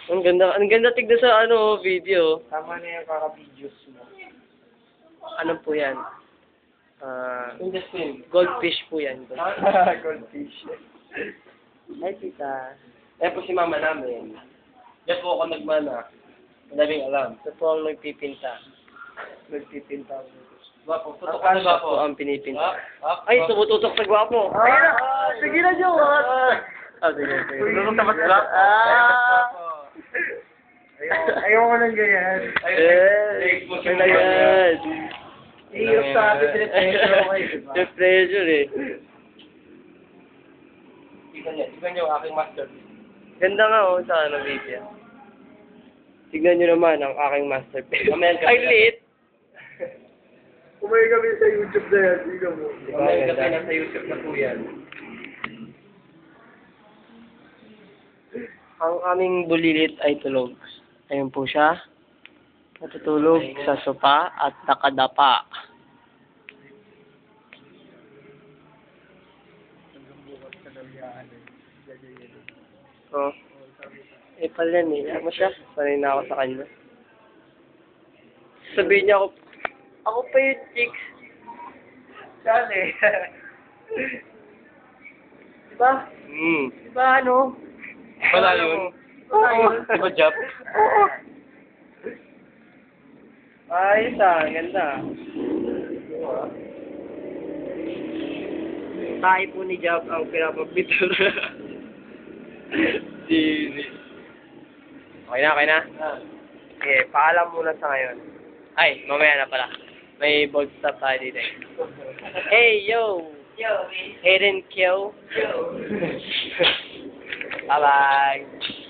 Ang ganda tignan sa ano, video. Tama na yung kaka-videos mo. Ano po yan? Industry. Goldfish po yan. Goldfish. Ay, tita. Eh po si mama namin. Diyan po ako nagmana. Madaming alam. Ito po ang nagpipinta. Nagpipinta ako. Gwapo. Tutok Ang ka na siya gwapo. po ang pinipinta. Ah, Ay, tumututok sa gwapo. Ayun na! Sige na, Joe. Sige, sige. Tutok na mas gwapo. Ayaw ko ng ganyan. Ayun na yan. Hirap sa atin, pressure ako eh. Yung pressure eh. Tignan niyo ang aking masterpiece. Ganda nga oh, sa ano, video. Tignan nyo naman ang aking masterpiece. Mamaya ka- Ay, lit! Kumain kami sa YouTube na yan, tignan mo. Diba, Kumain ganda? kami na sa YouTube na po yan. Ang aming bulilit ay tulog. Ayun po siya. Natutulog sa sopa at nakadapa. Oh. Eh pala yan eh. Ano siya? Sanay na ako sa kanya. Sabihin niya ako pa yung chicks. Saan eh? Diba? Hmm. Diba ano? Wala yun. Oo. Diba job? Oo. Ayos ah, ganda. Tayo po ni Job ang pinapapito. Okay na, okay na? Okay, paalam muna sa ngayon. Ay, mamaya na pala. May bold stop tayo dito eh. Hey, yo! Yo, Hayden Kyo. Yo. Bye-bye.